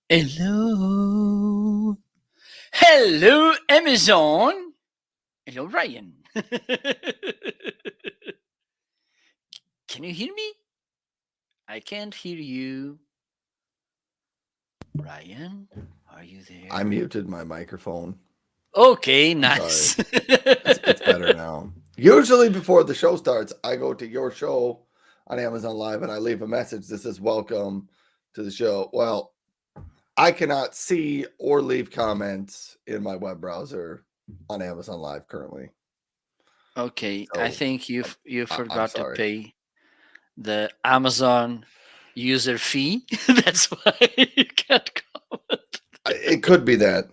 Hello. Hello, Amazon. Hello, Ryan. Can you hear me? I can't hear you. Ryan, are you there? I muted my microphone. Okay, nice. It's better now. Usually before the show starts, I go to your show on Amazon Live and I leave a message that says welcome to the show. Well, I cannot see or leave comments in my web browser on Amazon Live currently. Okay, So, I think you forgot to sorry. pay the Amazon user fee. That's why you can't comment. It could be that.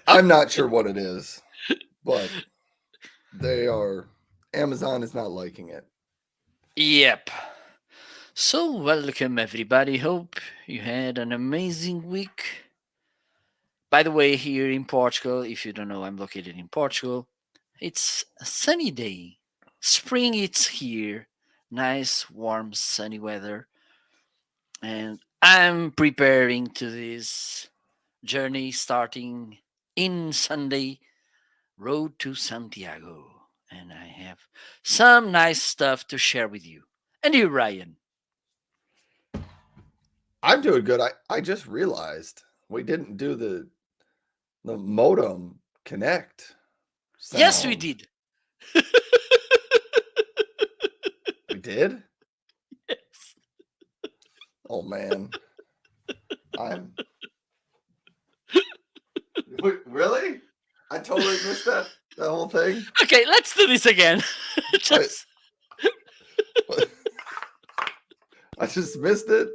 I'm not sure what it is, but Amazon is not liking it. Yep. So, welcome everybody. Hope you had an amazing week. By the way, here in Portugal, if you don't know, I'm located in Portugal. It's a sunny day. Spring it's here. Nice, warm, sunny weather. And I'm preparing to this journey starting in Sunday, Road to Santiago. And I have some nice stuff to share with you. And you, Ryan? I'm doing good. I just realized we didn't do the modem connect sound. Yes, we did. We did? Yes. Oh man. Really? I totally missed that whole thing. Okay, let's do this again. I just missed it.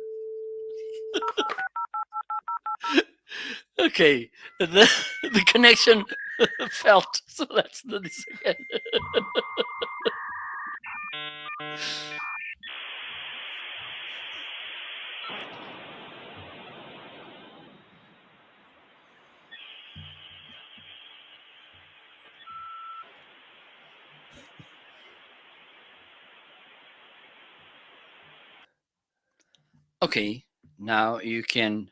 Okay, the connection felt, so let's do this again. Okay, now you can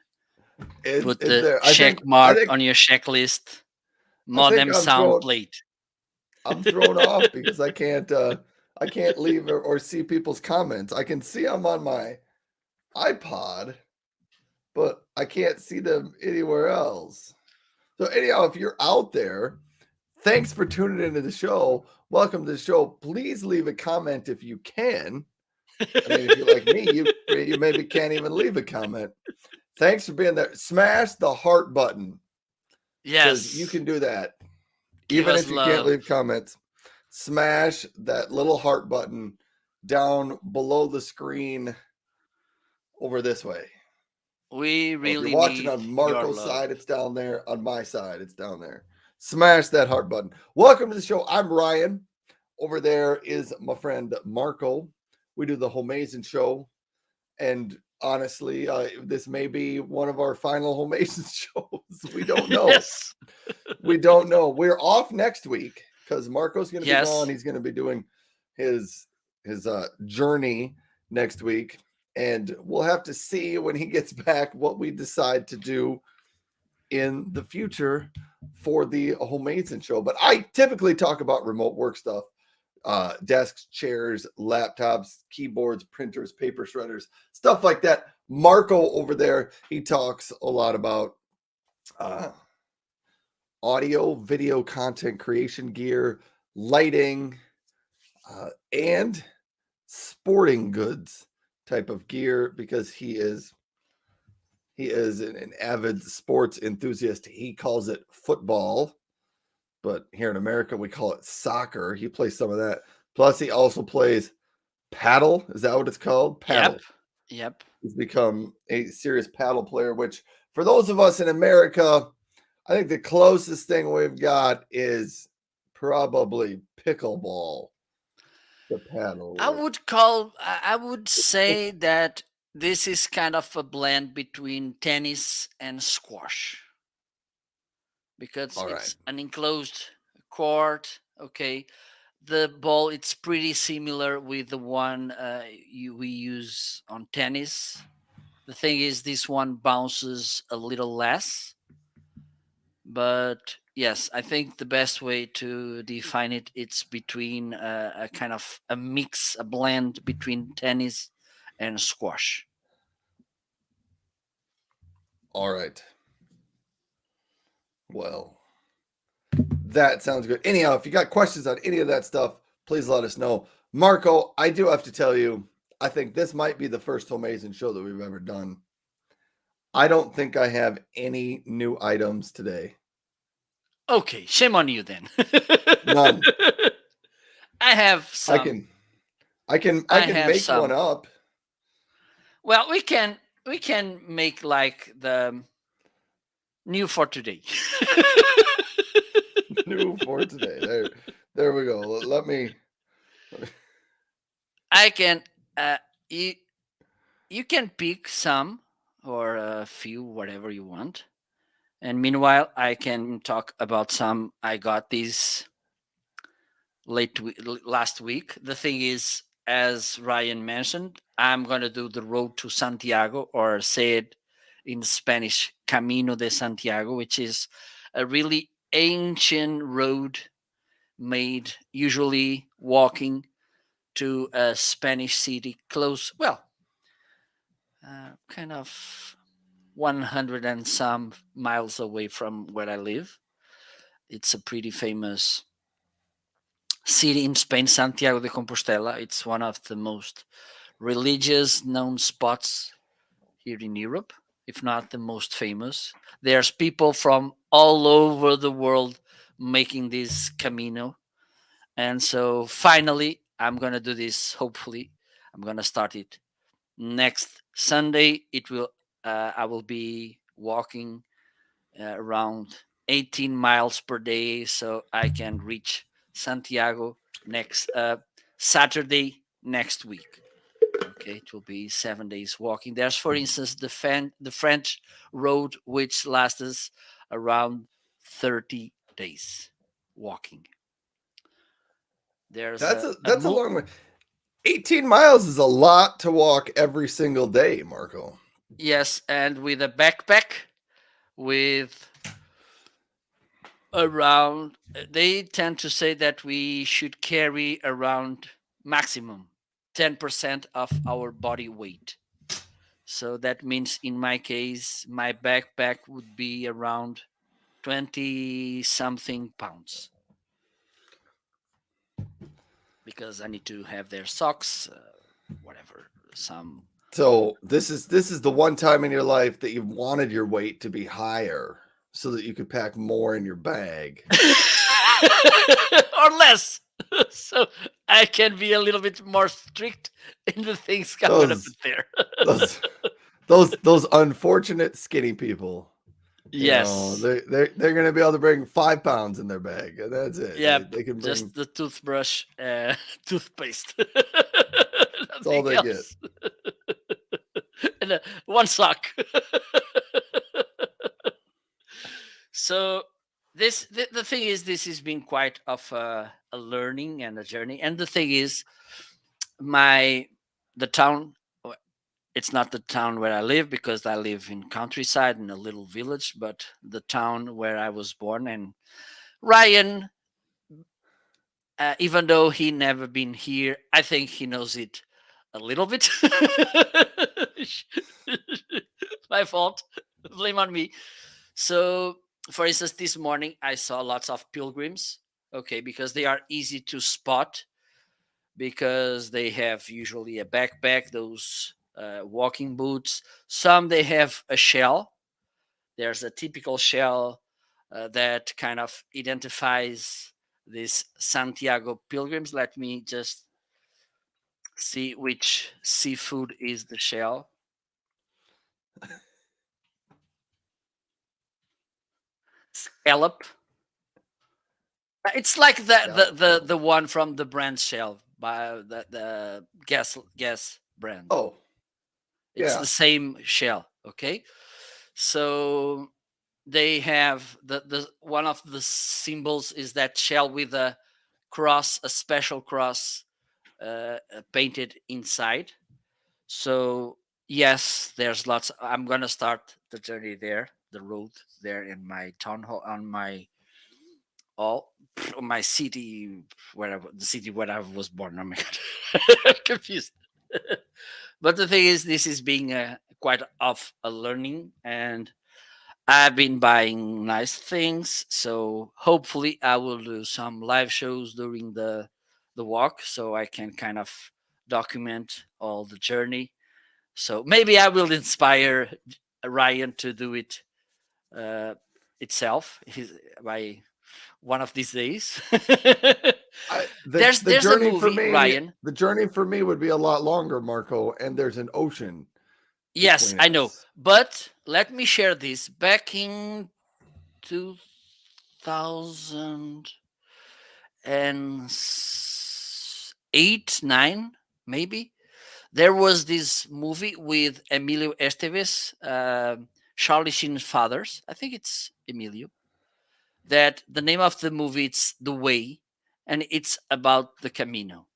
put the check mark on your checklist. Modem sound plate. I'm thrown off because I can't leave or see people's comments. I can see them on my iPod, but I can't see them anywhere else. So anyhow, if you're out there, thanks for tuning into the show. Welcome to the show. Please leave a comment if you can. I mean, if you're like me, you maybe can't even leave a comment. Thanks for being there. Smash the heart button because you Yes. can do that. Give Even us if you can't love. leave comments, smash that little heart button down below the screen over this way. We Or if you're really watching need on your Marco's love. side, it's down there. On my side, it's down there. Smash that heart button. Welcome to the show. I'm Ryan. Over there is my friend Marco. We do the Homeazin show. And honestly, this may be one of our final Homeazin shows. We don't know. Yes. We don't know. We're off next week because Marco's going to be gone. Yes. He's going to be doing his journey next week, and we'll have to see when he gets back what we decide to do in the future for the Homeazin show. But I typically talk about remote work stuff. Desks, chairs, laptops, keyboards, printers, paper shredders, stuff like that. Marco over there, he talks a lot about uh, audio, video content creation gear, lighting, and sporting goods type of gear because he is an avid sports enthusiast. He calls it football, but here in America we call it soccer. He plays some of that. Plus, he also plays paddle. Is that what it's called? Yep. Paddle. Yep. He's become a serious paddle player, which for those of us in America, I think the closest thing we've got is probably pickleball to paddle with. I would say that this is kind of a blend between tennis and squash because All right. it's an enclosed court. Okay, the ball it's pretty similar with the one we use on tennis. The thing is, this one bounces a little less, but yes, I think the best way to define it it's between a kind of a mix, a blend between tennis and squash. All right. Well, that sounds good. Anyhow, if you got questions on any of that stuff, please let us know. Marco, I do have to tell you, I think this might be the first Amazing show that we've ever done. I don't think I have any new items today. Okay, shame on you then. None. I have I some. can I I can have make one some. up. Well, we can make like the new for today. New for today. There we go. Let me. I can you you can pick some or a few whatever you want. And meanwhile, I can talk about some I got these last week. The thing is, as Ryan mentioned, I'm going to do the road to Santiago, or say it in Spanish, Camino de Santiago, which is a really ancient road made usually walking to a Spanish city close, well, kind of 100 and some miles away from where I live. It's a pretty famous city in Spain, Santiago de Compostela. It's one of the most religious known spots here in Europe, if not the most famous. There's people from all over the world making this Camino. And so finally, I'm going to do this. Hopefully, I'm going to start it next Sunday. I will be walking around 18 miles per day so I can reach Santiago next Saturday next week. Okay, it will be 7 days walking. There's, for instance, the French road, which lasts us around 30 days walking. There's That's a long way. 18 miles is a lot to walk every single day, Marco. yes, and with a backpack with around, they tend to say that we should carry around maximum 10% of our body weight. So that means in my case, my backpack would be around 20 something pounds because I need to have their socks, whatever, some. So this is the one time in your life that you wanted your weight to be higher so that you could pack more in your bag. Or less. So I can be a little bit more strict in the things I'm gonna put Those there. those those unfortunate skinny people. You know, Yes. they're going to be able to bring 5 pounds in their bag, and that's it. Yep. They can bring. Just the toothbrush, toothpaste. That's all Nothing they get. else. And one sock. So the thing is, this has been quite of a learning and a journey. And the thing is, my the town, it's not the town where I live because I live in countryside in a little village, but the town where I was born. And Ryan, even though he never been here, I think he knows it a little bit. My fault. Blame on me. So, for instance, this morning I saw lots of pilgrims. Okay, because they are easy to spot because they have usually a backpack, those walking boots. Some they have a shell. There's a typical shell that kind of identifies these Santiago pilgrims. Let me just see which seafood is the shell. Scallop. It's like Scallop shell. the one from the brand shell by the gas brand. Oh, It's the yeah. same shell. Okay, so they have the one of the symbols is that shell with a cross, a special cross painted inside. So yes, there's lots. I'm gonna start the journey there, the road there in my town hall on my all my city where the city where I was born. Oh my god, I'm confused. But the thing is, this is being quite of a learning, and I've been buying nice things. So hopefully, I will do some live shows during the walk, so I can kind of document all the journey. So maybe I will inspire Ryan to do it uh, itself by one of these days. The There's a journey for movie, me, Ryan. the journey for me would be a lot longer, Marco, and there's an ocean Yes, between I know, us. but let me share this. Back in 2008, 9, maybe, there was this movie with Emilio Estevez, Charlie Sheen's fathers. I think it's Emilio. That the name of the movie it's The Way, and it's about the Camino.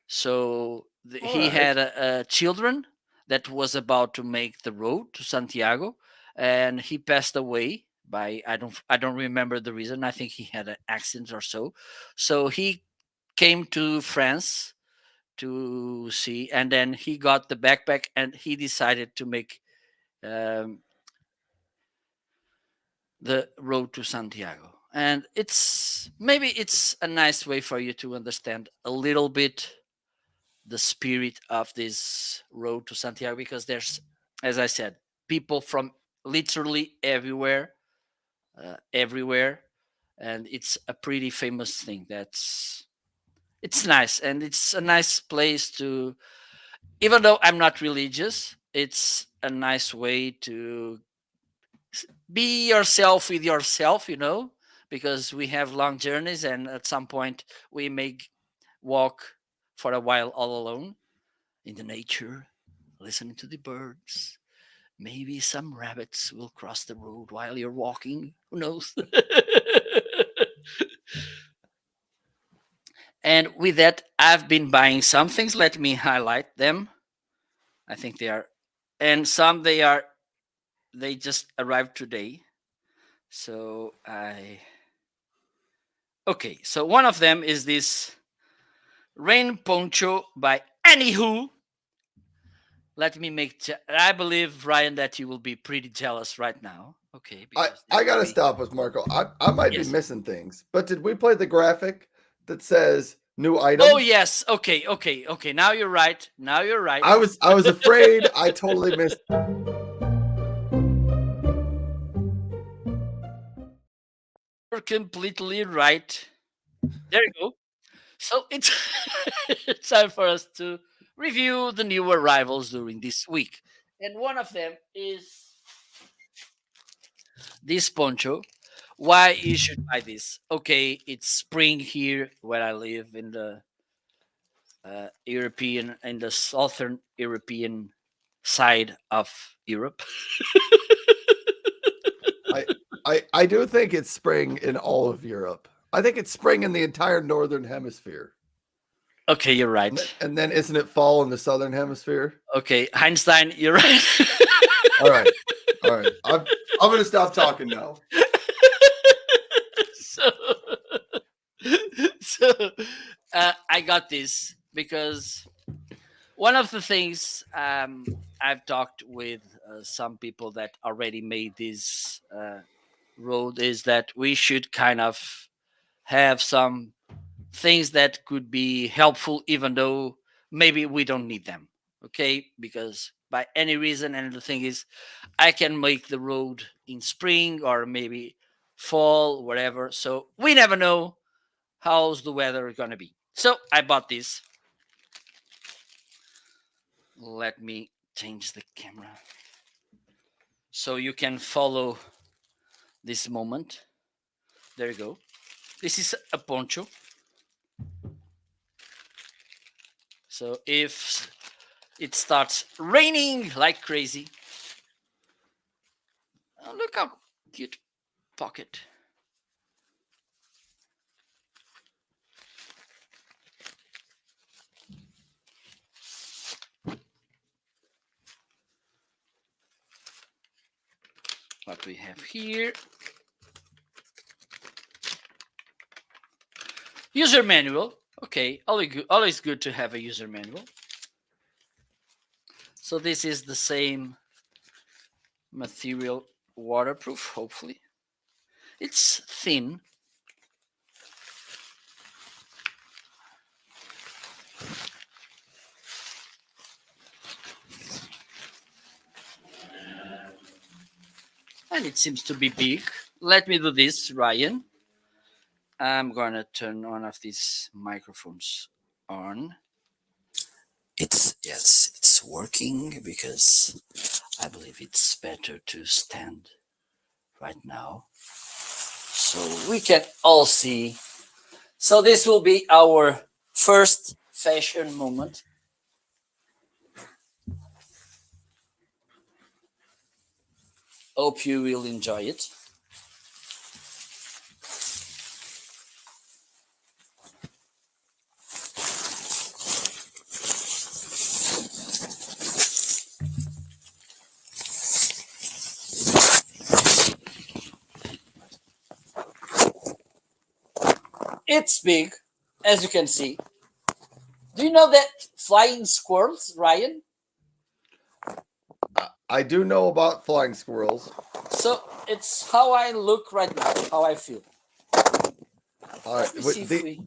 So All he right. had a children that was about to make the road to Santiago, and he passed away by I don't remember the reason. I think he had an accident or so. So he came to France to see, and then he got the backpack, and he decided to make um, the road to Santiago. And it's a nice way for you to understand a little bit the spirit of this road to Santiago because there's, as I said, people from literally everywhere, and it's a pretty famous thing. It's nice, and it's a nice place to. Even though I'm not religious, it's a nice way to be yourself with yourself, because we have long journeys, and at some point we may walk for a while all alone in the nature, listening to the birds. Maybe some rabbits will cross the road while you're walking. Who knows? And with that, I've been buying some things. Let me highlight them. I think they are, and some they just arrived today. So okay. So one of them is this rain poncho by Anywho, let me make. I believe Ryan that you will be pretty jealous right now. Okay, because I this will gotta be stop with Marco. I might be yes. missing things, but did we play the graphic that says new Oh items? yes. Okay. Okay. Okay. Now you're right. Now you're right. I was afraid I totally missed. You're completely right. There you go. So it's it's time for us to review the new arrivals during this week, and one of them is this poncho. Why you should buy this? Okay, it's spring here where I live in the in the southern European side of Europe. I I do think it's spring in all of Europe. I think it's spring in the entire northern hemisphere. Okay, you're And right. then isn't it fall in the southern hemisphere? Okay, Einstein, you're right. All right. All right. I'm going to stop talking now. so, so I got this because one of the things I've talked with some people that already made this road is that we should kind of have some things that could be helpful, even though maybe we don't need them. Okay, because by any reason, and the thing is, I can make the road in spring or maybe fall, whatever. So we never know how's the weather gonna be. So I bought this. Let me change the camera so you can follow this moment. There you go. This is a poncho. So if it starts raining like crazy, oh, look how cute pocket. What we have here. User manual. Okay, always good to have a user manual. So this is the same material, waterproof, hopefully. It's thin. And it seems to be big. Let me do this, Ryan. I'm gonna turn one of these microphones on. It's working because I believe it's better to stand right now, so we can all see. So this will be our first fashion moment. Hope you will enjoy it. It's big, as you can see. Do you know that flying squirrels, Ryan? I do know about flying squirrels. So it's how I look right now, how I feel. All right. Let me see if we.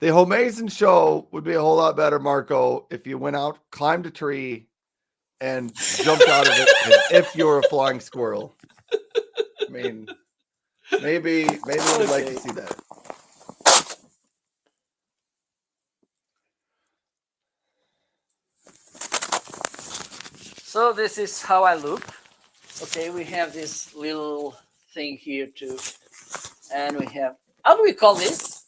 The Homeazin show would be a whole lot better, Marco, if you went out, climbed a tree, and jumped out of it as if you were a flying squirrel. I mean, maybe we'd like to Okay. see that. So this is how I look. Okay, we have this little thing here too, and we have. How do we call this?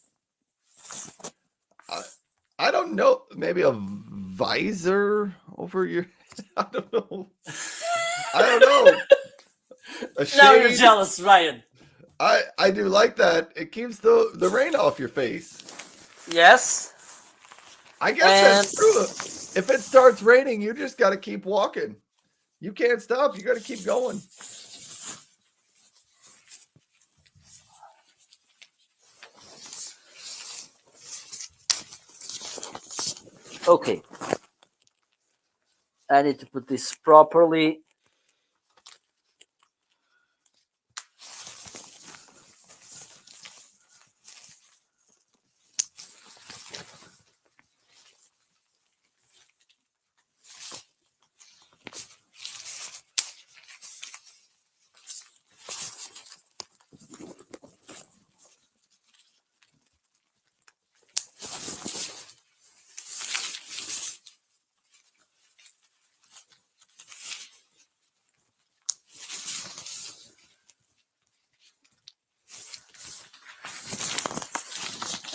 I don't know. Maybe a visor over your. I don't know. I don't know. A Now you're shade. jealous, Ryan. I do like that. It keeps the rain off your face. Yes. I guess And that's true. If it starts raining, you just got to keep walking. You can't stop. You got to keep going. okay. I need to put this properly.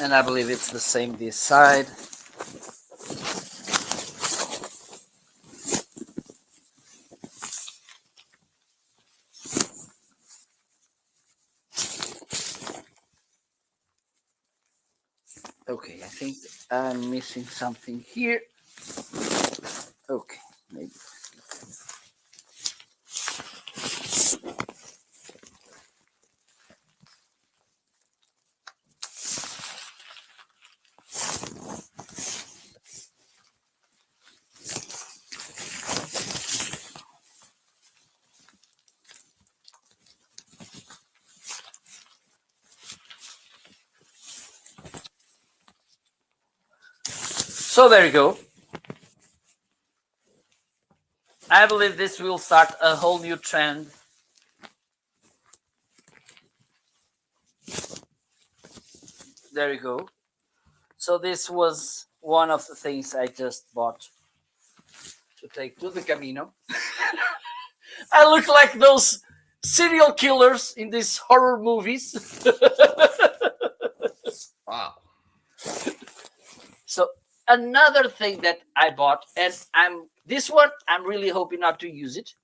And I believe it's the same this side. Okay, I think I'm missing something here. Okay, maybe. So there you go. I believe this will start a whole new trend. There you go. So this was one of the things I just bought to take to the Camino. I look like those serial killers in these horror movies. Wow. So another thing that I bought, and I'm really hoping not to use it,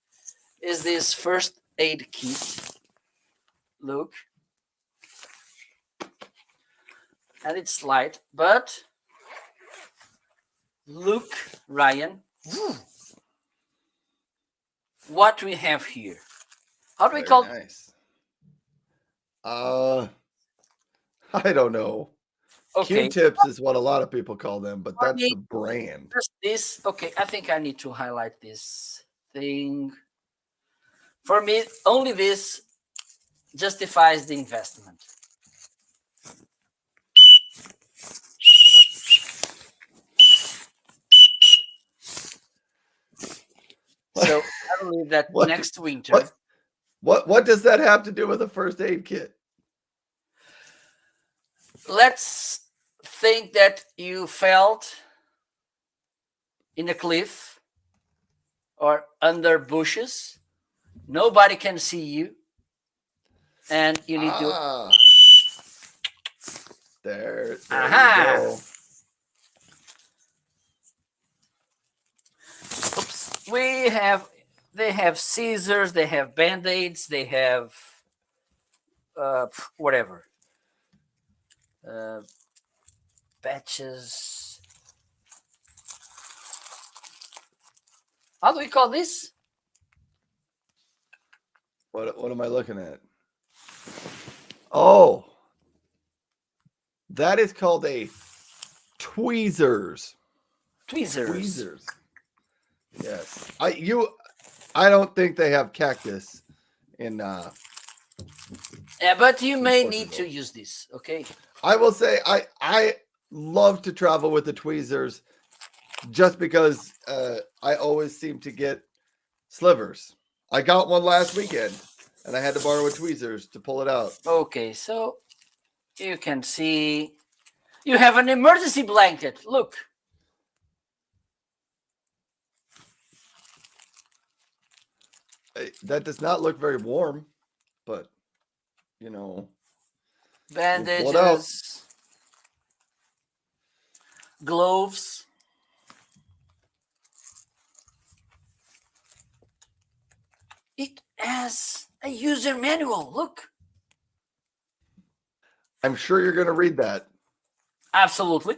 is this first aid kit. Look. And it's light, but look, Ryan, what we have here. How do we Very call nice. I don't know. Okay, Q-tips is what a lot of people call them, but for that's me, the brand. just this. Okay, I think I need to highlight this thing. For me, only this justifies the investment. So I believe that What? next winter, What does that have to do with a first aid kit? let's think that you felt in a cliff or under bushes. Nobody can see you, and you need to. Ah, there you Aha! go. Oops. They have scissors, they have band-aids, they have whatever. Uh, patches. How do we call this? What am I looking at? Oh, that is called a tweezers. Tweezers. Tweezers. Yes. I don't think they have cactus in Yeah, but you may Portugal. need to use this, okay? I will say I love to travel with the tweezers just because I always seem to get slivers. I got one last weekend and I had to borrow a tweezers to pull it out. Okay, so you can see you have an emergency blanket. Look. That does not look very warm, but you know, we'll pull it out. Bandages, gloves. It has a user manual. Look. I'm sure you're going to read that. Absolutely.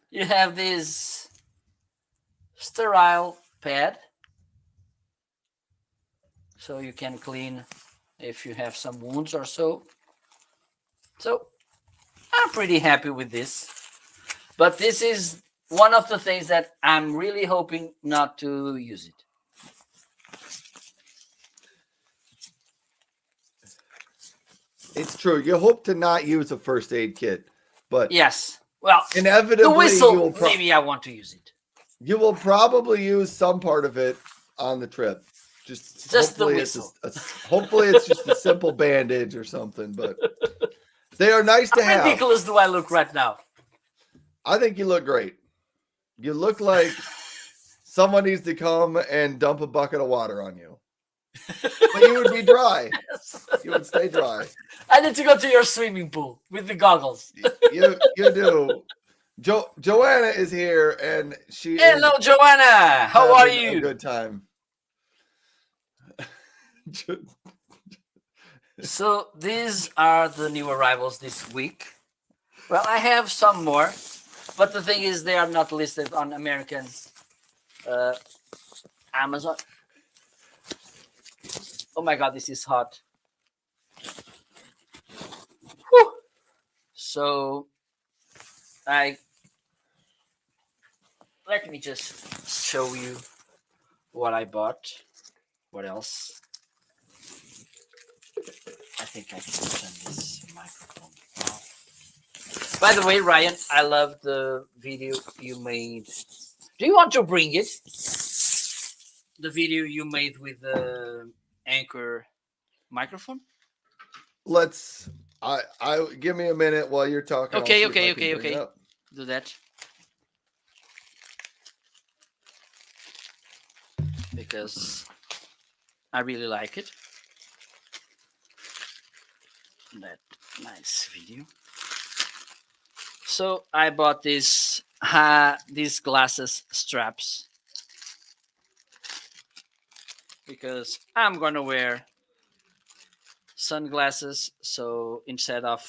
You have this sterile pad, so you can clean if you have some wounds or so. So I'm pretty happy with this. But this is one of the things that I'm really hoping not to use it. It's true. You hope to not use a first aid kit, but Yes. Well, the inevitably whistle, maybe I want to use it. you will probably use some part of it on the trip. Just the hopefully whistle. hopefully it's just a simple bandage or something. But they are nice to How have. ridiculous do I look right now? I think you look great. You look like someone needs to come and dump a bucket of water on you. But you would be dry. You would stay dry. I need to go to your swimming pool with the goggles. You do. Joanna is here, and she Hello, is Joanna. How are having you? a good time. So these are the new arrivals this week. Well, I have some more, but the thing is, they are not listed on American Amazon. Oh my God, this is hot. Whew. So let me just show you what I bought. What else? I think I can turn this microphone off. By the way, Ryan, I love the video you made. Do you want to bring it? The video you made with the Anchor microphone? Let's. I give me a minute while you're talking. Okay. I'll see if I can bring it up. Do that. Because I really like it. That nice video. So I bought these glasses straps because I'm gonna wear sunglasses. So instead of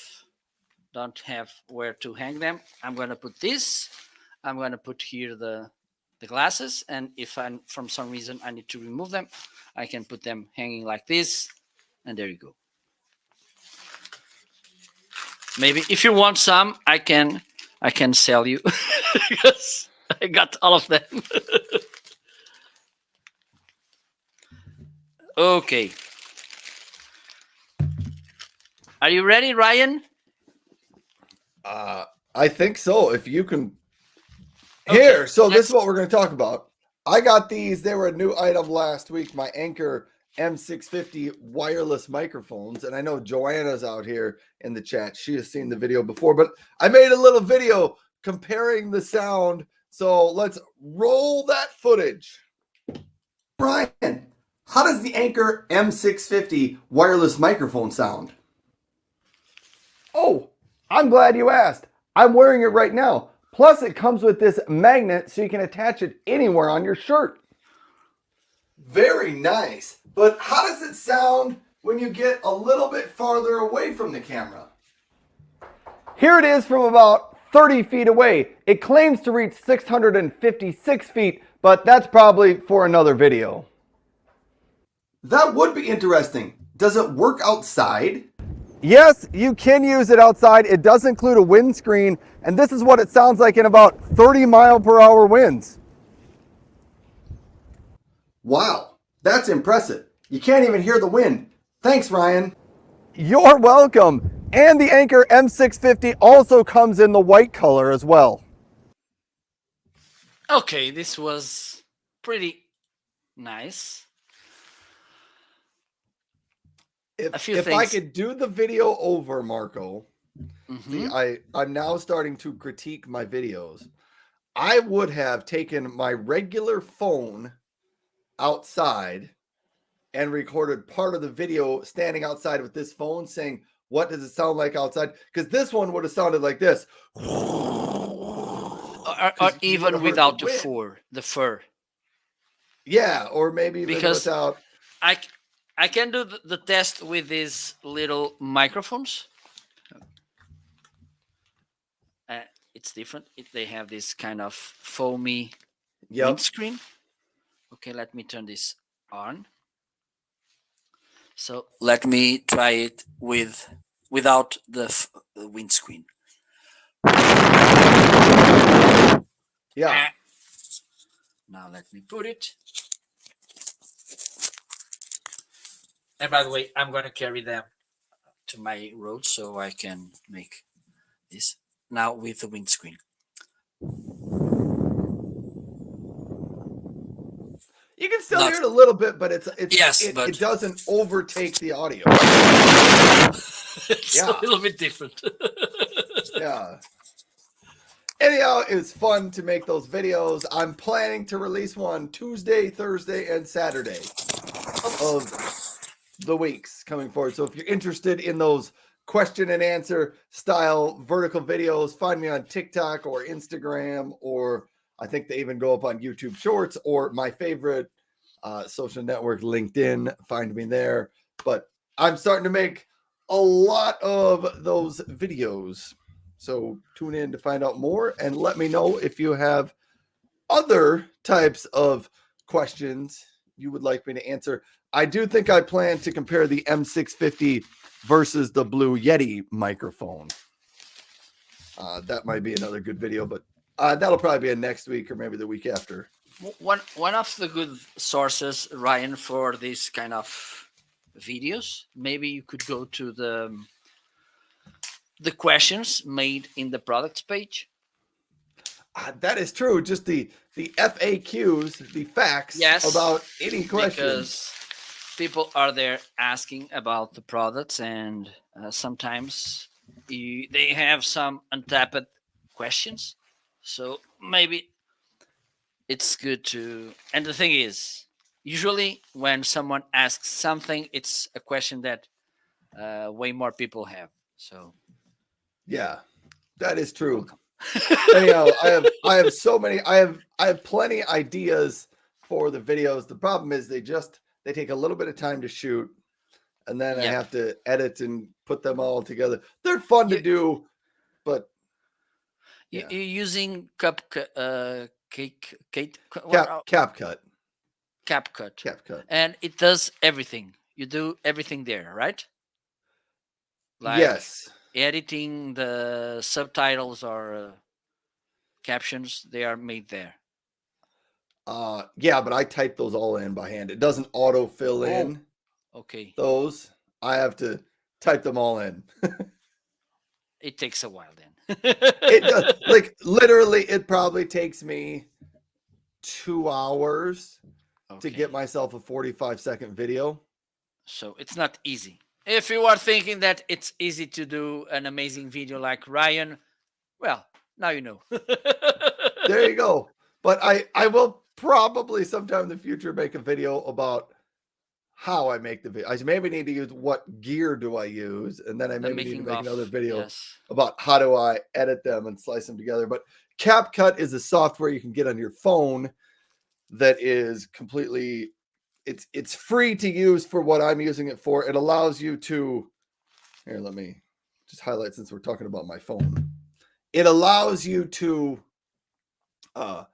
don't have where to hang them, I'm gonna put this. I'm gonna put here the glasses, and if I'm from some reason I need to remove them, I can put them hanging like this, and there you go. Maybe if you want some, I can sell you because I got all of them. Okay. Are you ready, Ryan? I think so. If you can. Here, so this is what we're going to talk about. I got these. They were a new item last week. My Anchor M650 wireless microphones, and I know Joanna's out here in the chat. She has seen the video before, but I made a little video comparing the sound. So let's roll that footage. Brian, how does the Anchor M650 wireless microphone sound? Oh, I'm glad you asked. I'm wearing it right now. Plus, it comes with this magnet so you can attach it anywhere on your shirt. Very nice. But how does it sound when you get a little bit farther away from the camera? Here it is from about 30 feet away. It claims to reach 656 feet, but that's probably for another video. That would be interesting. Does it work outside? Yes, you can use it outside. It does include a windscreen, and this is what it sounds like in about 30-mile-per-hour winds. Wow, that's impressive. You can't even hear the wind. Thanks, Ryan. You're welcome. And the Anchor M650 also comes in the white color as well. Okay, this was pretty nice. If I could do the video over, Marco, see, I'm now starting to critique my videos. I would have taken my regular phone outside and recorded part of the video standing outside with this phone saying, what does it sound like outside? Because this one would have sounded like this. Or even without the fur. Yeah, or maybe even because without. I can do the test with these little microphones. It's different. They have this kind of foamy windscreen. Okay, let me turn this on. So let me try it without the windscreen. Yeah. Ah, now let me put it. And by the way, I'm gonna carry them to my road so I can make this now with the windscreen. You can still hear Not it a little bit, but yes, it but doesn't overtake the audio. it's a Yeah. little bit different. Yeah. Anyhow, it was fun to make those videos. I'm planning to release one Tuesday, Thursday, and Saturday of the weeks coming forward. So if you're interested in those question and answer style vertical videos, find me on TikTok or Instagram, or I think they even go up on YouTube Shorts or my favorite social network, LinkedIn. Find me there. But I'm starting to make a lot of those videos. So tune in to find out more and let me know if you have other types of questions you would like me to answer. I do think I plan to compare the M650 versus the Blue Yeti microphone. That might be another good video, but that'll probably be a next week or maybe the week after. One of the good sources, Ryan, for this kind of videos, maybe you could go to the questions made in the products page. That is true. Just the FAQs, the facts Yes, about any question. because people are there asking about the products, and sometimes they have some untapped questions. So maybe it's good to. And the thing is, usually when someone asks something, it's a question that way more people have. So Yeah, that is you're true. welcome. Anyhow, I have so many I have plenty ideas for the videos. The problem is they take a little bit of time to shoot, and then I Yep. have to edit and put them all together. They're fun to You, do, but yeah. you're using cake, what, CapCut. CapCut, CapCut. and it does everything. You do everything there, right? Like Yes. editing the subtitles or captions, they are made there. Yeah, but I type those all in by hand. It doesn't auto fill Oh, in okay. those. I have to type them all in. It takes a while It does, then. like literally it probably takes me 2 hours to get Okay. myself a 45-second video. So it's not easy. If you are thinking that it's easy to do an amazing video like Ryan, well, now you know. There you go. But I will probably sometime in the future make a video about how I make the video. I maybe need to use what gear do I use, and then I The maybe need to making make another of, video yes. about how do I edit them and slice them together. But CapCut is a software you can get on your phone that is completely it's free to use for what I'm using it for. It allows you to here, let me just highlight since we're talking about my phone. It allows you to uh,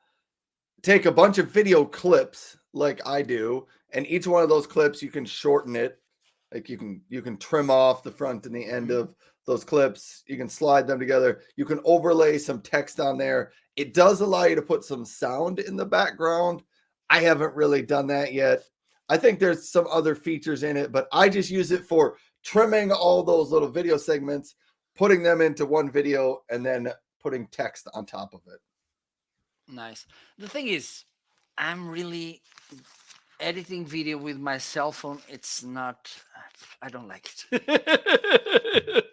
take a bunch of video clips like I do, and each one of those clips you can shorten it. Like you can trim off the front and the end Mhm. of those clips. You can slide them together. You can overlay some text on there. It does allow you to put some sound in the background. I haven't really done that yet. I think there's some other features in it, but I just use it for trimming all those little video segments, putting them into one video, and then putting text on top of it. Nice. The thing is, I'm really editing video with my cell phone. It's not. I don't like it.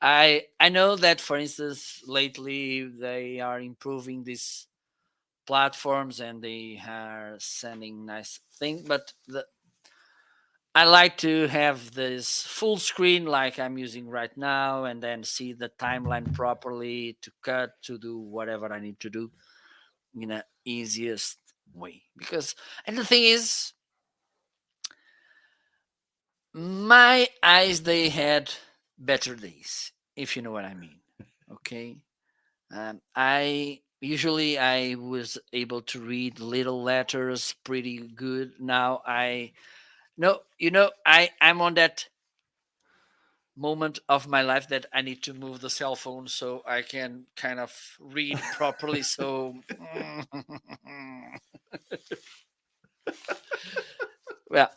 I know that, for instance, lately they are improving these platforms and they are sending nice things, but I like to have this full screen like I'm using right now, and then see the timeline properly to cut, to do whatever I need to do in the easiest way. Because, and the thing is, my eyes, they had better days, if you know what I mean. Okay. I was able to read little letters pretty good. Now I no, I'm on that moment of my life that I need to move the cell phone so I can kind of read properly. So, well,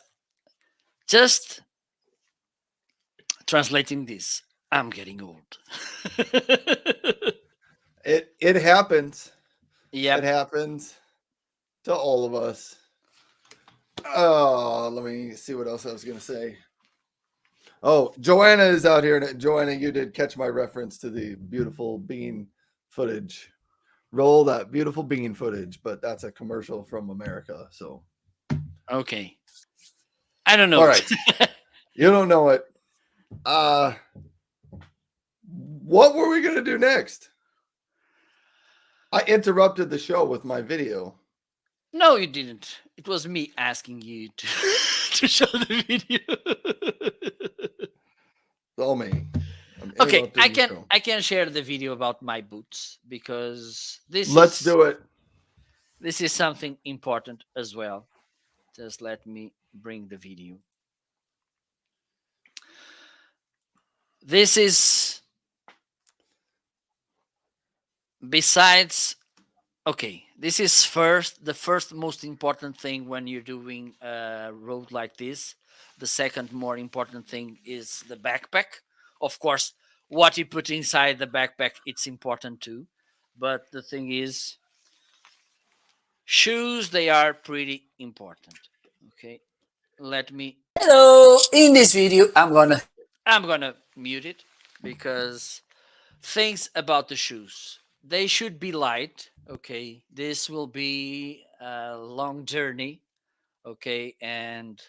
just translating this, I'm getting old. It happens. It Yep. happens to all of us. Oh, let me see what else I was gonna say. Oh, Joanna is out here. Joanna, you did catch my reference to the beautiful bean footage. Roll that beautiful bean footage, but that's a commercial from America. So, Okay. I don't all know right, it. you don't know it. Uh, what were we gonna do next? I interrupted the show with my video. No, you didn't. It was me asking you to to show the video. Oh me, I'm Okay, interrupting the show. I can share the video about my boots because Let's do it. this is something important as well. Just let me bring the video. This is besides okay, this is the first most important thing when you're doing a road like this. The second more important thing is the backpack. Of course, what you put inside the backpack it's important too. But the thing is shoes they are pretty important. Okay. Let me Hello, in this video I'm going to mute it because things about the shoes. They should be light. Okay. This will be a long journey. Okay. And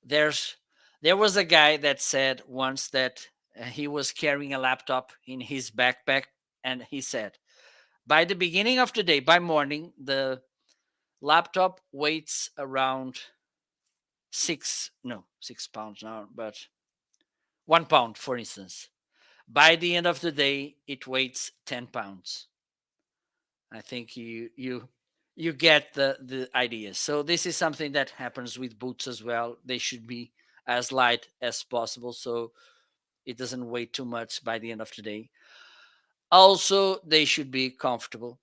there's there was a guy that said once that he was carrying a laptop in his backpack and he said by the beginning of the day by morning the laptop weighs around 6 pounds now but 1 pound for instance. By the end of the day it weighs 10 pounds. I think you get the idea. So this is something that happens with boots as well. They should be as light as possible so it doesn't weigh too much by the end of the day. Also, they should be comfortable.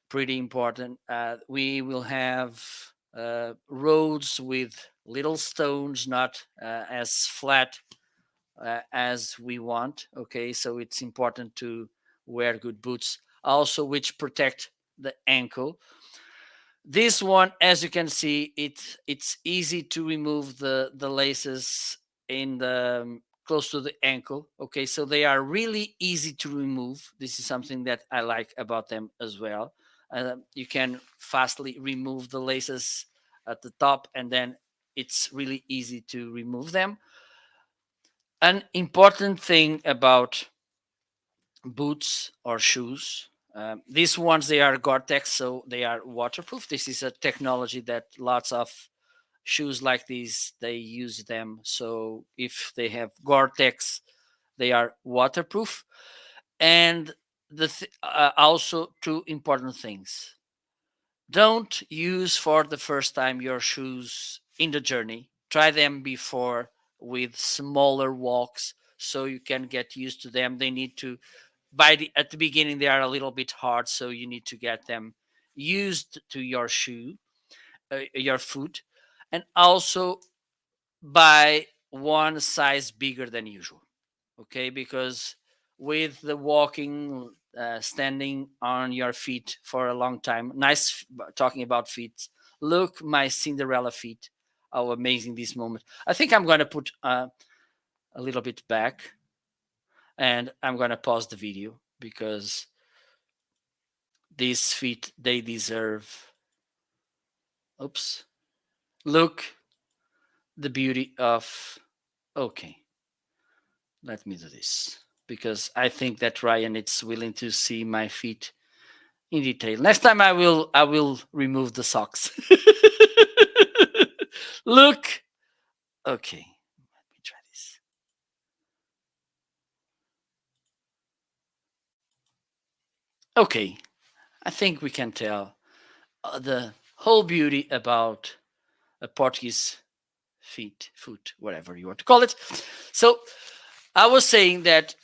Pretty important. We will have roads with little stones, not as flat as we want. Okay, so it's important to wear good boots, also which protect the ankle. This one, as you can see, it's easy to remove the laces in the close to the ankle. Okay, so they are really easy to remove. This is something that I like about them as well. You can fastly remove the laces at the top, and then it's really easy to remove them. An important thing about boots or shoes. These ones they are Gore-Tex, so they are waterproof. This is a technology that lots of shoes like these they use them. So if they have Gore-Tex, they are waterproof. And also two important things: don't use for the first time your shoes in the journey. Try them before with smaller walks so you can get used to them. They need to at the beginning they are a little bit hard so you need to get them used to your shoe your foot and also buy one size bigger than usual. Okay, because with the walking standing on your feet for a long time talking about feet, look my Cinderella feet, how amazing this moment. I think I'm going to put a little bit back and I'm going to pause the video because these feet they deserve. Oops. Look the beauty of. Okay, let me do this because I think that Ryan is willing to see my feet in detail. Next time I will remove the socks. Look. Okay, let me try this. Okay, I think we can tell the whole beauty about a Portuguese foot, whatever you want to call it. So I was saying that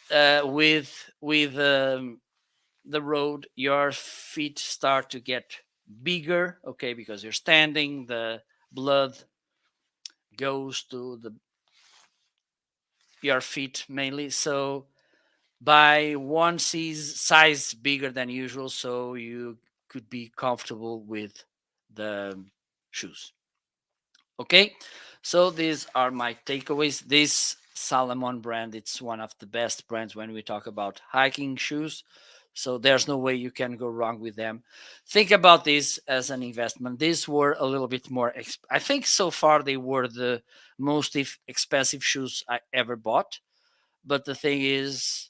with the road, your feet start to get bigger. Okay, because you're standing, the blood goes to the your feet mainly. So by one size bigger than usual, so you could be comfortable with the shoes. Okay, so these are my takeaways. This Salomon brand, it's one of the best brands when we talk about hiking shoes. So there's no way you can go wrong with them. Think about this as an investment. These were a little bit more. I think so far they were the most expensive shoes I ever bought. But the thing is,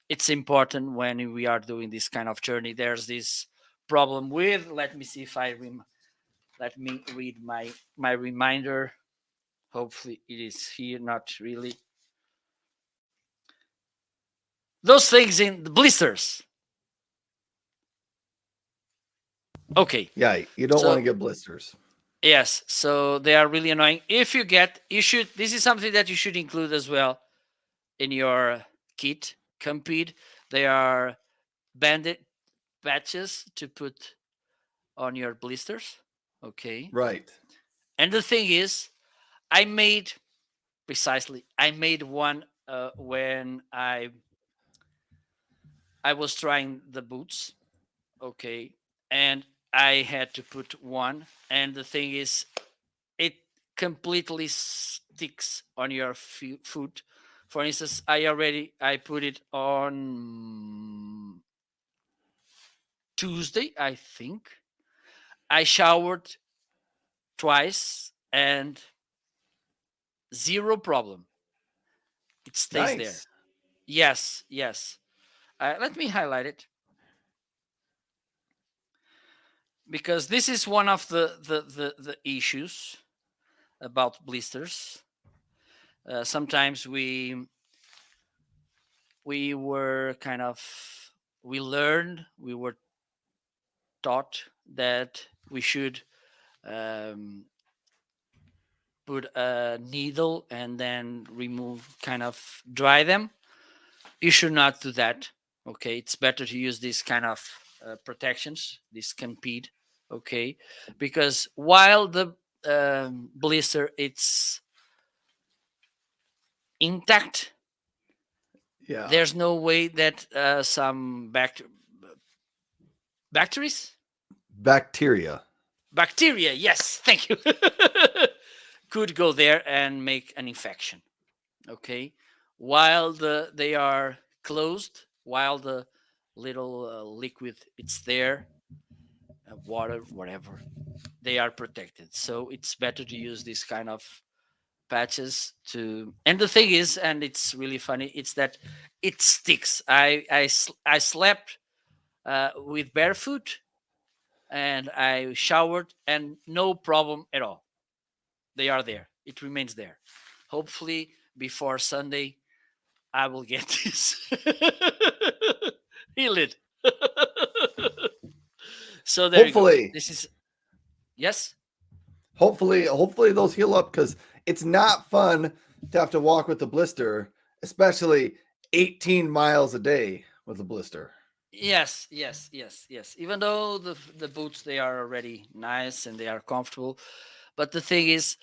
it's important when we are doing this kind of journey. There's this problem with. Let me see if let me read my reminder. Hopefully it is here. Not really. Those things in the blisters. Okay. Yeah, you don't want to So get blisters. yes, so they are really annoying. If you should. This is something that you should include as well in your kit. Compete. They are bandit patches to put on your blisters. Okay. Right. And the thing is, I made I made one when I was trying the boots. Okay, and I had to put one. And the thing is, it completely sticks on your foot. For instance, I put it on Tuesday, I think. I showered twice and zero problem. It stays there. Nice. Yes, yes. Let me highlight it because this is one of the issues about blisters. Sometimes we were kind of we were taught that we should um, put a needle and then remove, kind of dry them. You should not do that. Okay, it's better to use these kind of protections, this Campede. Okay, because while the blister it's intact, Yeah. there's no way that some bacteries, Bacteria. bacteria, yes, thank you, could go there and make an infection. Okay, while they are closed, while the little liquid it's there, water, whatever, they are protected. So it's better to use this kind of patches to. And the thing is, and it's really funny, it's that it sticks. I slept with barefoot and I showered and no problem at all. They are there. It remains there. Hopefully before Sunday I will get this healed. So there you go. Hopefully, This is yes. hopefully those heal up because it's not fun to have to walk with a blister, especially 18 miles a day with a blister. Yes, yes, yes, yes. Even though the boots they are already nice and they are comfortable, but the thing is,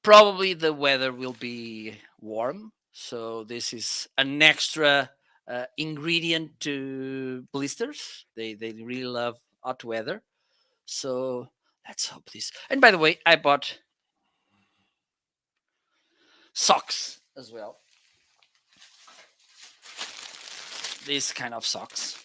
probably the weather will be warm, so this is an extra ingredient to blisters. They really love hot weather, so let's hope this. And by the way, I bought socks as well. These kind of socks.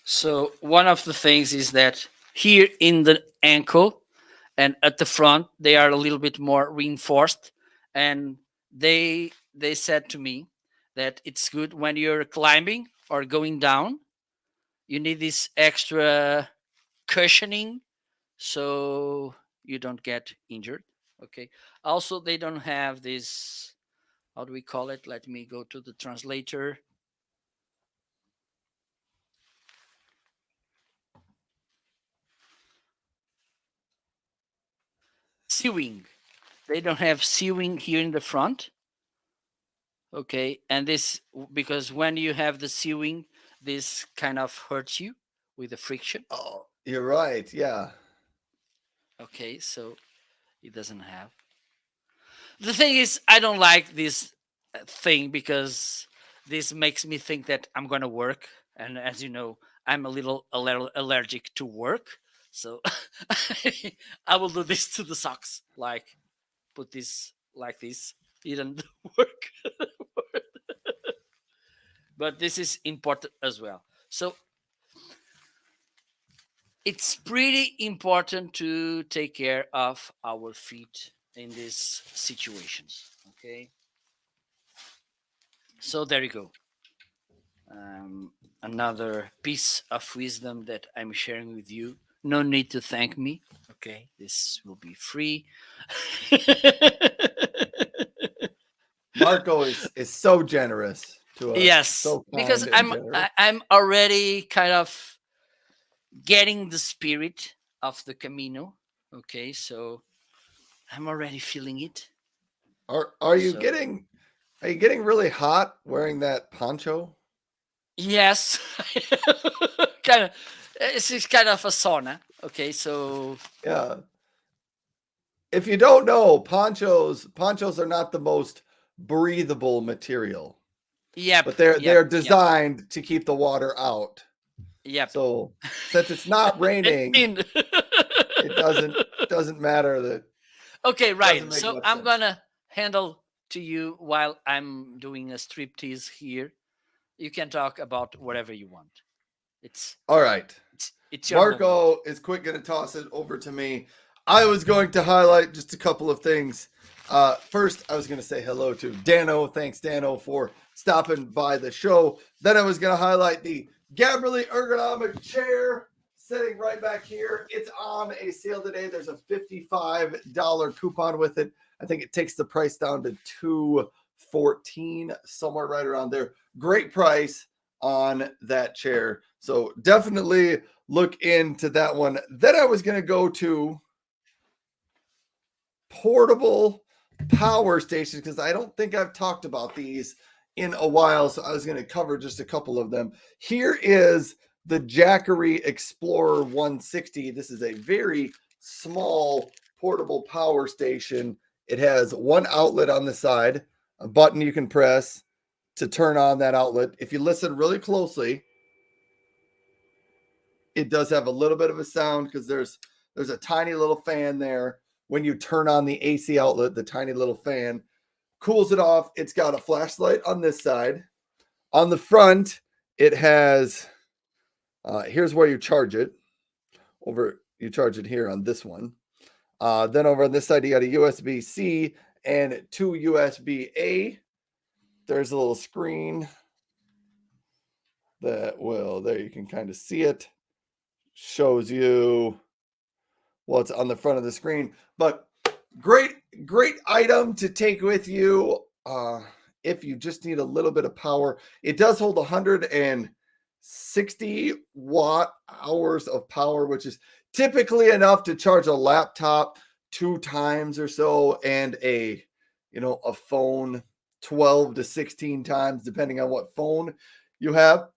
So one of the things is that here in the ankle and at the front they are a little bit more reinforced, and they said to me that it's good when you're climbing or going down. You need this extra cushioning so you don't get injured. Okay. Also, they don't have this, how do we call it? Let me go to the translator. Sewing. They don't have sewing here in the front. Okay. And this, because when you have the sewing, this kind of hurts you with the friction. Oh, you're right. Yeah. Okay. So it doesn't have. The thing is, I don't like this thing because this makes me think that I'm gonna work, and as you know, I'm a little allergic to work, so I will do this to the socks, like put this like this. It doesn't work, but this is important as well. So it's pretty important to take care of our feet in these situations. Okay, so there you go. Another piece of wisdom that I'm sharing with you. No need to thank me. Okay, this will be free. Marco is so generous to us, Yes, so because kind and generous. I'm already kind of getting the spirit of the Camino. Okay, so I'm already feeling it. Are you So getting really hot wearing that poncho? yes, kind of. It's kind of a sauna. Okay, so Yeah. If you don't know, ponchos are not the most breathable material, yep, but they're yep, yep, designed to keep the water out. yep. So since it's not And raining, in. it doesn't matter that Okay, doesn't right. make So much I'm sense. gonna handle to you while I'm doing a striptease here. You can talk about whatever you want. It's All right. it's your moment. Marco is quick going to toss it over to me. I was going to highlight just a couple of things. First, I was going to say hello to Dano. Thanks, Dano, for stopping by the show. Then I was going to highlight the Gabrielli ergonomic chair sitting right back here. It's on a sale today. There's a $55 coupon with it. I think it takes the price down to $214, somewhere right around there. Great price on that chair. So definitely look into that one. Then I was going to go to portable power stations because I don't think I've talked about these in a while. So I was going to cover just a couple of them. Here is the Jackery Explorer 160. This is a very small portable power station. It has one outlet on the side, a button you can press to turn on that outlet. If you listen really closely, it does have a little bit of a sound because there's a tiny little fan there. When you turn on the AC outlet, the tiny little fan cools it off. It's got a flashlight on this side. On the front, it has here's where you charge it. You charge it here on this one. Then over on this side, you got a USB-C and two USB-A. There's a little screen that will, there you can kind of see it. Shows you what's on the front of the screen. But great item to take with you if you just need a little bit of power. It does hold 160 watt hours of power, which is typically enough to charge a laptop 2 times or so, and a phone 12 to 16 times, depending on what phone you have.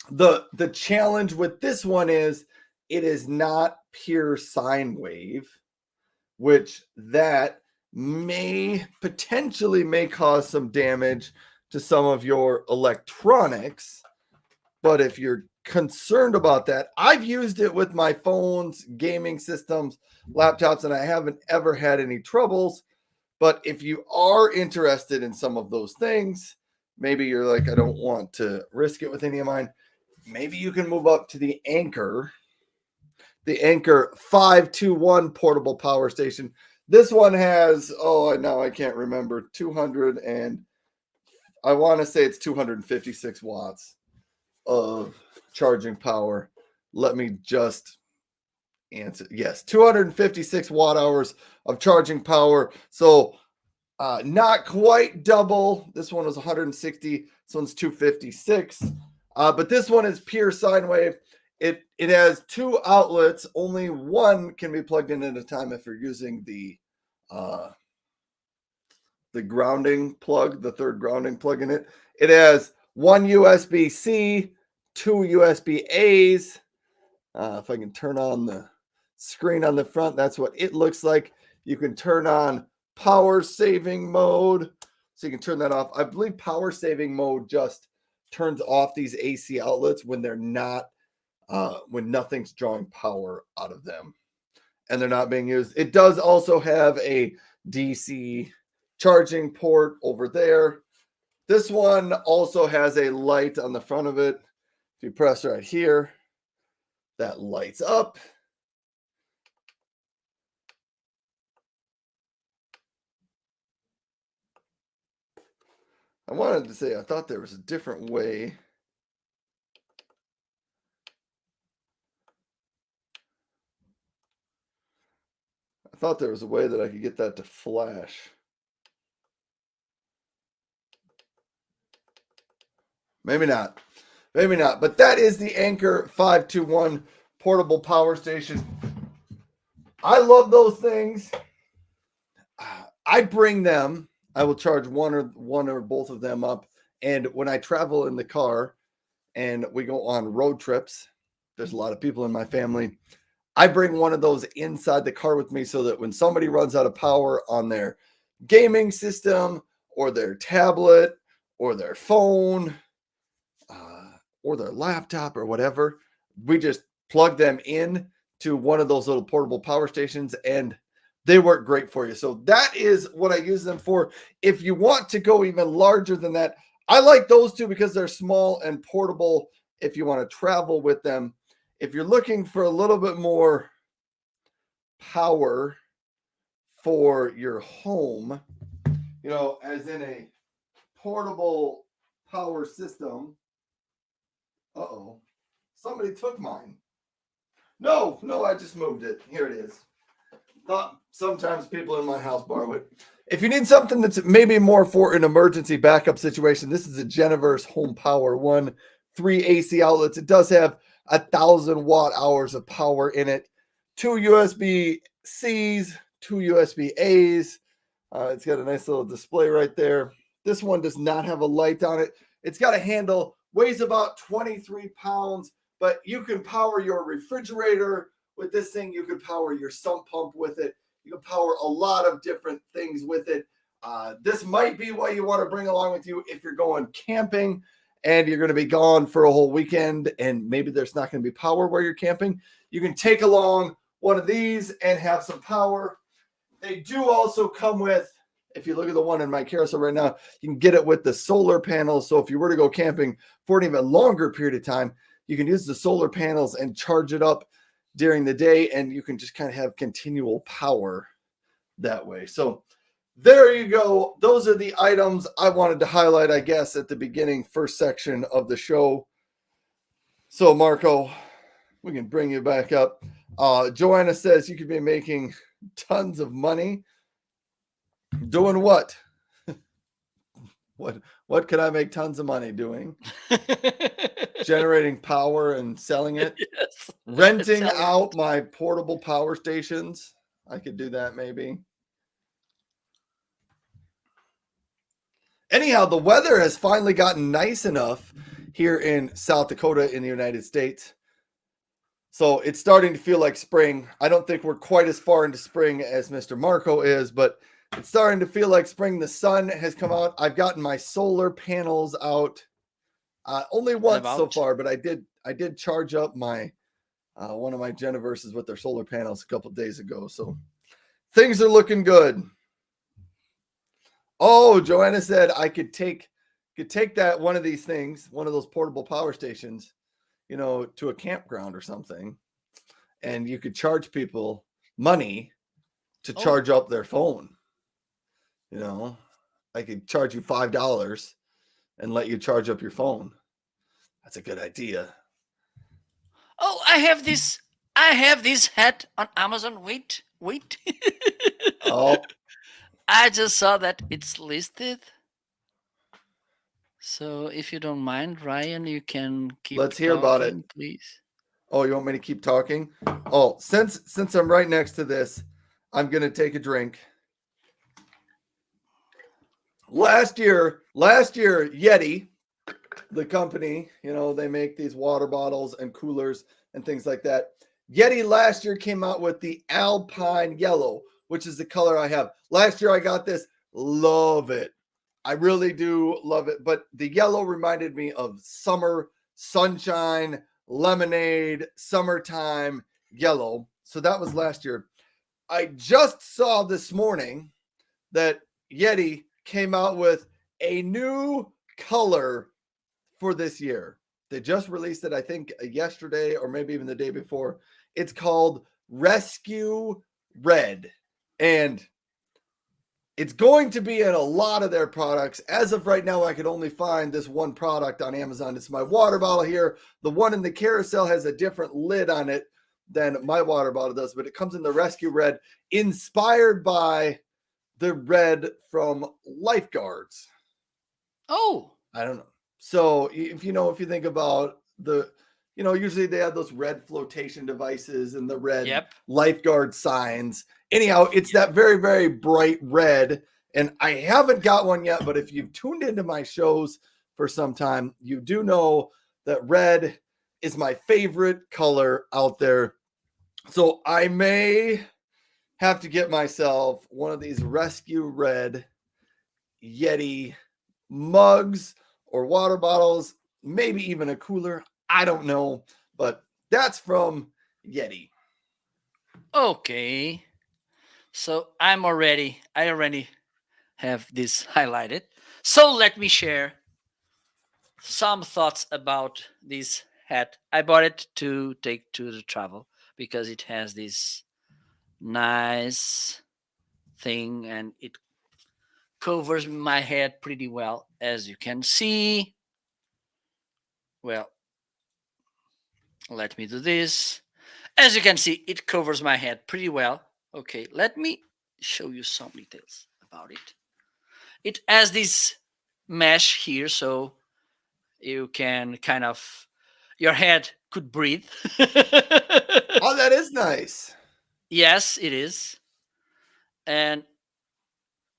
The challenge with this one is it is not pure sine wave, which that may cause some damage to some of your electronics. But if you're concerned about that, I've used it with my phones, gaming systems, laptops, and I haven't ever had any troubles. But if you are interested in some of those things, maybe you're like, I don't want to risk it with any of mine. Maybe you can move up to the Anchor 521 portable power station. This one has, oh, now I can't remember, 200 and I want to say it's 256 watts of charging power. Let me just answer. Yes, 256 watt hours of charging power. So not quite double. This one was 160. This one's 256. But this one is pure sine wave. It has two outlets. Only one can be plugged in at a time if you're using the grounding plug, the third grounding plug in it. It has one USB-C, two USB-A's. If I can turn on the screen on the front, that's what it looks like. You can turn on power saving mode. So you can turn that off. I believe power saving mode just turns off these AC outlets when they're not, when nothing's drawing power out of them and they're not being used. It does also have a DC charging port over there. This one also has a light on the front of it. If you press right here, that lights up. I wanted to say I thought there was a different way. I thought there was a way that I could get that to flash. Maybe not. Maybe not. But that is the Anchor 521 portable power station. I love those things. I bring them. I will charge one or both of them up. And when I travel in the car and we go on road trips, there's a lot of people in my family. I bring one of those inside the car with me so that when somebody runs out of power on their gaming system or their tablet or their phone or their laptop or whatever, we just plug them in to one of those little portable power stations and they work great for you. So that is what I use them for. If you want to go even larger than that, I like those two because they're small and portable if you want to travel with them. If you're looking for a little bit more power for your home, you know, as in a portable power system. Uh-oh. Somebody took mine. No, I just moved it. Here it is. Thought sometimes people in my house borrow it. If you need something that's maybe more for an emergency backup situation, this is a Geniverse Home Power 1, 3 AC outlets. It does have 1,000 watt hours of power in it. 2 USB-Cs, 2 USB-As. It's got a nice little display right there. This one does not have a light on it. It's got a handle, weighs about 23 pounds, but you can power your refrigerator with this thing. You can power your sump pump with it. You can power a lot of different things with it. This might be what you want to bring along with you if you're going camping and you're going to be gone for a whole weekend and maybe there's not going to be power where you're camping. You can take along one of these and have some power. They do also come with, if you look at the one in my carousel right now, you can get it with the solar panels. So if you were to go camping for an even longer period of time, you can use the solar panels and charge it up during the day, and you can just kind of have continual power that way. So there you go. Those are the items I wanted to highlight, I guess, at the beginning, first section of the show. So Marco, we can bring you back up. Joanna says you could be making tons of money. Doing what? What could I make tons of money doing? Generating power and selling it. Yes. Renting Selling out my portable power stations. I could do that maybe. Anyhow, the weather has finally gotten nice enough here in South Dakota in the United States. So it's starting to feel like spring. I don't think we're quite as far into spring as Mr. Marco is, but it's starting to feel like spring. The sun has come out. I've gotten my solar panels out only once so far, but I did charge up my one of my Geniverses with their solar panels a couple days ago. So things are looking good. Oh, Joanna said I could take that one of these things, one of those portable power stations, you know, to a campground or something, and you could charge people money to charge up their phone. You know, I could charge you $5 and let you charge up your phone. That's a good idea. Oh, I have this hat on Amazon. Wait. Oh, I just saw that it's listed. So if you don't mind, Ryan, you can keep let's hear about it. talking, please. Oh, you want me to keep talking? Oh, since I'm right next to this, I'm gonna take a drink. Last year, Yeti, the company, they make these water bottles and coolers and things like that. Yeti last year came out with the Alpine Yellow, which is the color I have. Last year I got this. Love it. I really do love it. But the yellow reminded me of summer, sunshine, lemonade, summertime yellow. So that was last year. I just saw this morning that Yeti came out with a new color for this year. They just released it, I think, yesterday or maybe even the day before. It's called Rescue Red. And it's going to be in a lot of their products. As of right now, I could only find this one product on Amazon. It's my water bottle here. The one in the carousel has a different lid on it than my water bottle does, but it comes in the Rescue Red, inspired by the red from lifeguards. Oh, I don't know. So if you think about usually they have those red flotation devices and the red yep. lifeguard signs. Anyhow, it's that very, very bright red. And I haven't got one yet, but if you've tuned into my shows for some time, you do know that red is my favorite color out there. So I may have to get myself one of these Rescue Red Yeti mugs or water bottles, maybe even a cooler. I don't know, but that's from Yeti. Okay. So I already have this highlighted. So let me share some thoughts about this hat. I bought it to take to the travel because it has this nice thing and it covers my head pretty well, as you can see. Well, let me do this. As you can see, it covers my head pretty well. Okay, let me show you some details about it. It has this mesh here, so you can kind of, your head could breathe. Oh, that is nice. Yes, it is. And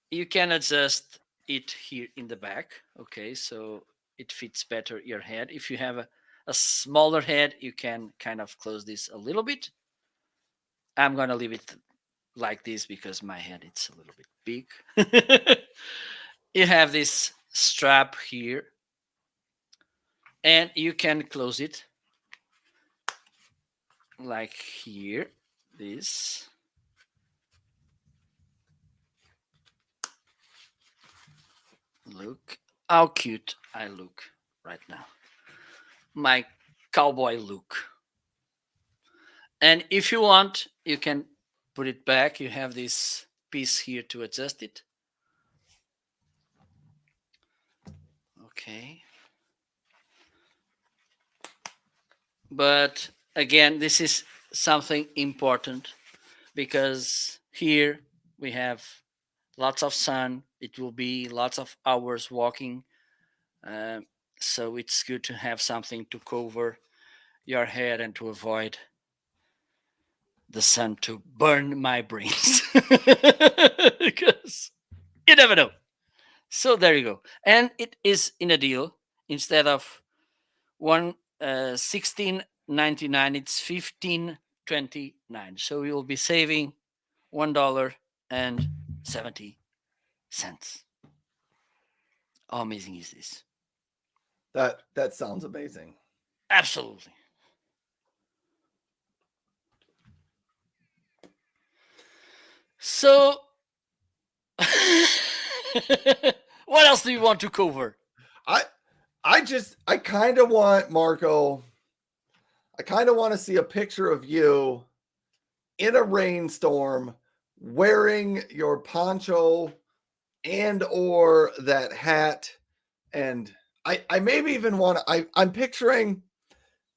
you can adjust it here in the back. Okay, so it fits better your head. If you have a smaller head, you can kind of close this a little bit. I'm gonna leave it like this because my head it's a little bit big. You have this strap here and you can close it like here, this. Look how cute I look right now, my cowboy look. And if you want, you can put it back. You have this piece here to adjust it. Okay. But again, this is something important because here we have lots of sun. It will be lots of hours walking. Uh, so it's good to have something to cover your head and to avoid the sun to burn my brains. Because you never know. So there you go. And it is in a deal. Instead of 16.99, it's 15.29. So we will be saving $1.70. How amazing is this? That sounds amazing. Absolutely. So what else do you want to cover? I I kind of want Marco. I kind of want to see a picture of you in a rainstorm wearing your poncho and or that hat and I maybe even want to. I'm picturing.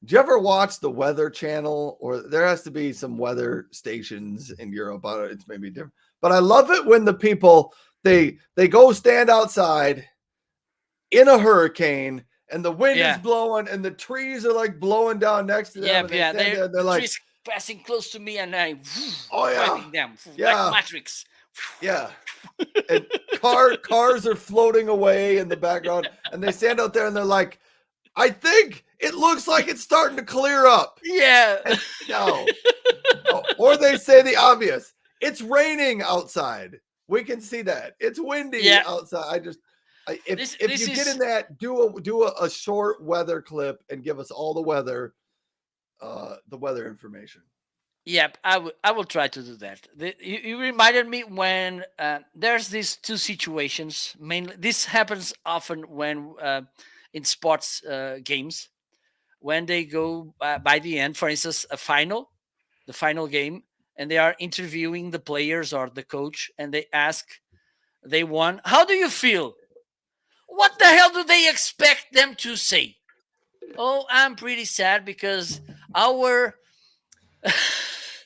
Do you ever watch the Weather Channel? Or there has to be some weather stations in Europe. It's maybe different, but I love it when the people they go stand outside in a hurricane and the wind is Yeah. blowing and the trees are like blowing down next to them, Yep. and they Yeah. stand there. They're The like, trees passing close to me, and I "Oh yeah, driving them like yeah, Matrix. yeah." And cars are floating away in the background, and they stand out there and they're like, "I think it looks like it's starting to clear up." Yeah. And no, or they say the obvious: "It's raining outside. We can see that. It's windy Yeah. outside." If This you get in is. that, do a short weather clip and give us all the weather information. Yep, I will try to do that. You reminded me when there's these two situations. Mainly, this happens often when in sports games when they go by the end. For instance, the final game, and they are interviewing the players or the coach, and they ask, they won. How do you feel? What the hell do they expect them to say? Oh, I'm pretty sad because our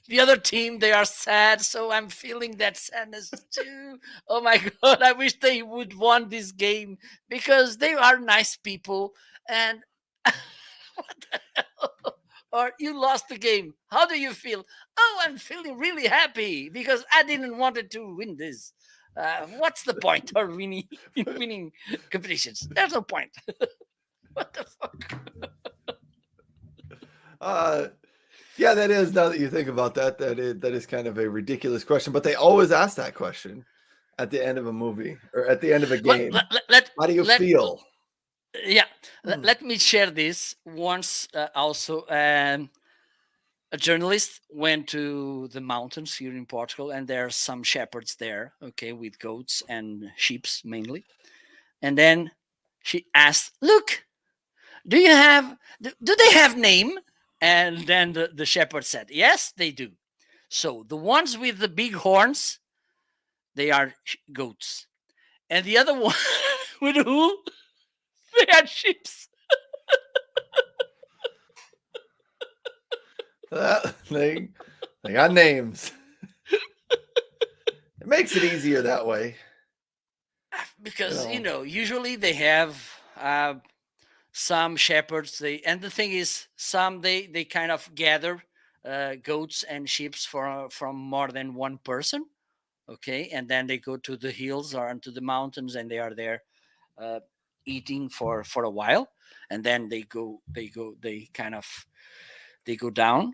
the other team, they are sad, so I'm feeling that sadness too. Oh my god, I wish they would won this game because they are nice people. And what the hell? Or you lost the game, how do you feel? Oh, I'm feeling really happy because I didn't wanted to win this. What's the point of winning winning competitions? There's no point. What the fuck? Uh, yeah, that is. Now that you think about that, that is kind of a ridiculous question. But they always ask that question at the end of a movie or at the end of a let, game. let, let, let, How do you let feel? yeah, Hmm. let me share this once. Also, a journalist went to the mountains here in Portugal, and there are some shepherds there, okay, with goats and sheep mainly. And then she asked, look, do they have name? And then the shepherd said, yes, they do. So the ones with the big horns, they are goats, and the other one with who, they are sheep. They they got names. It makes it easier that way. You Because know. usually they have some shepherds, and the thing is, some they kind of gather goats and sheep from more than one person, okay, and then they go to the hills or into the mountains, and they are there uh, eating for a while, and then they kind of they go down.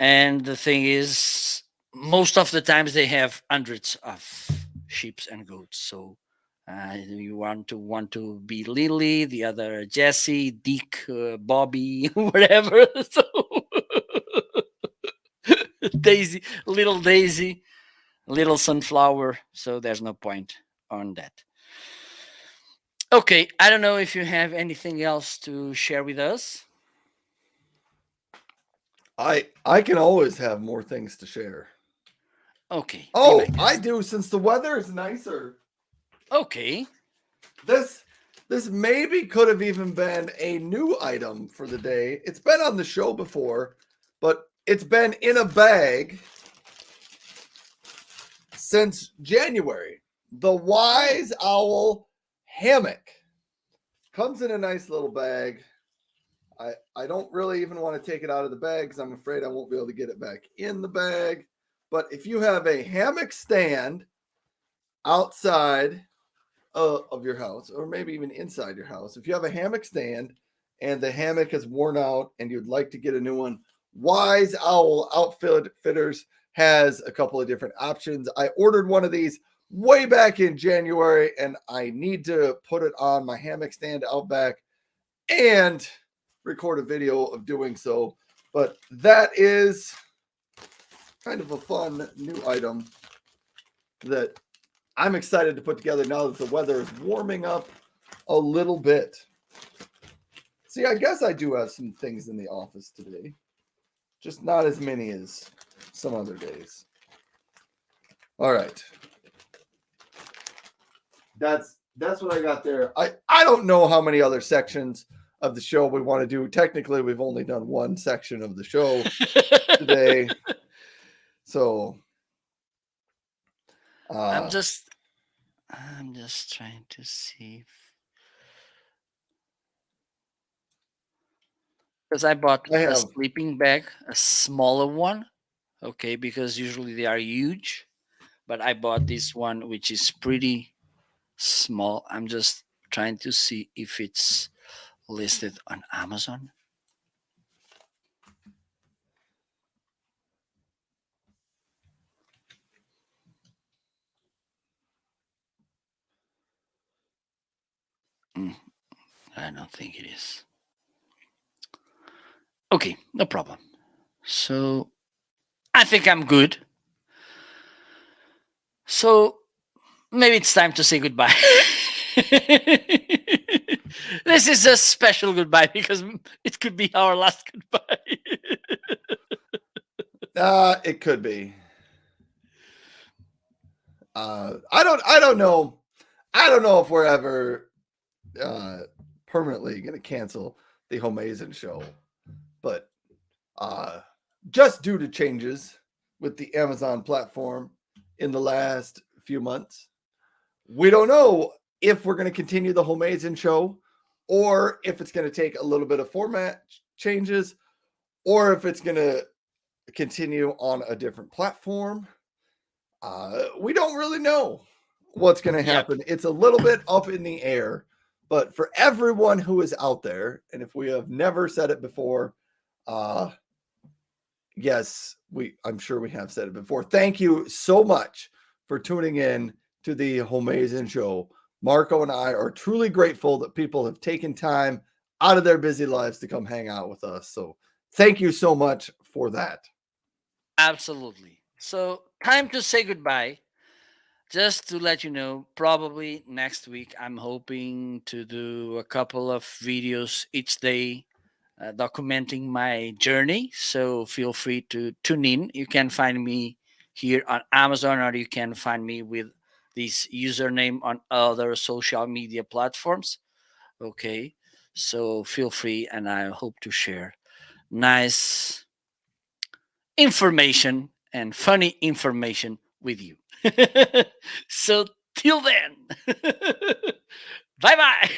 And the thing is, most of the times they have hundreds of sheep and goats. So you want to be Lily, the other Jesse, Dick, Bobby, whatever. So Daisy, Daisy, little sunflower. So there's no point on that. Okay, I don't know if you have anything else to share with us. I can always have more things to share. Okay, be my Oh, I guest. do, since the weather is nicer. Okay. This this maybe could have even been a new item for the day. It's been on the show before, but it's been in a bag since January. The Oh, Wise Owl hammock comes in a nice little bag. I don't really even want to take it out of the bag because I'm afraid I won't be able to get it back in the bag. But if you have a hammock stand outside of your house, or maybe even inside your house, if you have a hammock stand and the hammock is worn out and you'd like to get a new one, Wise Owl Outfitters has a couple of different options. I ordered one of these way back in January, and I need to put it on my hammock stand out back and record a video of doing so. But that is kind of a fun new item that I'm excited to put together now that the weather is warming up a little bit. See, I guess I do have some things in the office today, just not as many as some other days. All right. that's what I got there. I don't know how many other sections of the show we want to do. Technically, we've only done one section of the show today. So I'm uh just I'm just trying to see because I bought I a have sleeping bag, a smaller one. Okay, because usually they are huge, but I bought this one which is pretty small. I'm just trying to see if it's listed on Amazon. Mm, I don't think it is. Okay, no problem. So I think I'm good. So maybe it's time to say goodbye. This is a special goodbye because it could be our last goodbye. it could be. I don't know. I don't know if we're ever uh permanently gonna cancel the Homeazin show, but uh just due to changes with the Amazon platform in the last few months, we don't know if we're going to continue the Homeazin show or if it's going to take a little bit of format changes or if it's going to continue on a different platform. We don't really know what's going to Yep. happen. It's a little bit up in the air. But for everyone who is out there, and if we have never said it before, uh, yes, I'm sure we have said it before. Thank you so much for tuning in to the Homeazin show. Marco and I are truly grateful that people have taken time out of their busy lives to come hang out with us. So thank you so much for that. Absolutely. So, time to say goodbye. Just to let you know, probably next week, I'm hoping to do a couple of videos each day documenting my journey. So, feel free to tune in. You can find me here on Amazon, or you can find me with this username on other social media platforms. Okay. So, feel free, and I hope to share nice information and funny information with you. So till then, bye bye.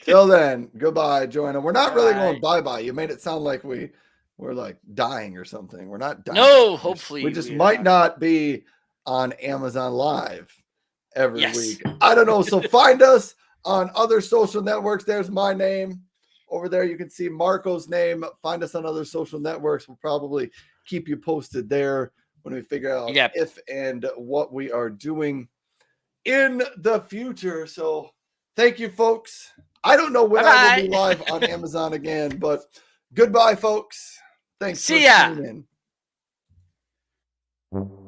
Till then, goodbye, Joanna. We're not Bye really going bye. bye bye. You made it sound like we're like dying or something. We're not dying. No, We hopefully just we're might not. not be on Amazon Live every Yes. week. I don't know. So find us on other social networks. There's my name over there. You can see Marco's name. Find us on other social networks. We'll probably keep you posted there when we figure out Yep. if and what we are doing in the future. So thank you, folks. I don't know Bye when I will be bye. live on Amazon again, but goodbye, folks. Thanks for See ya. tuning in.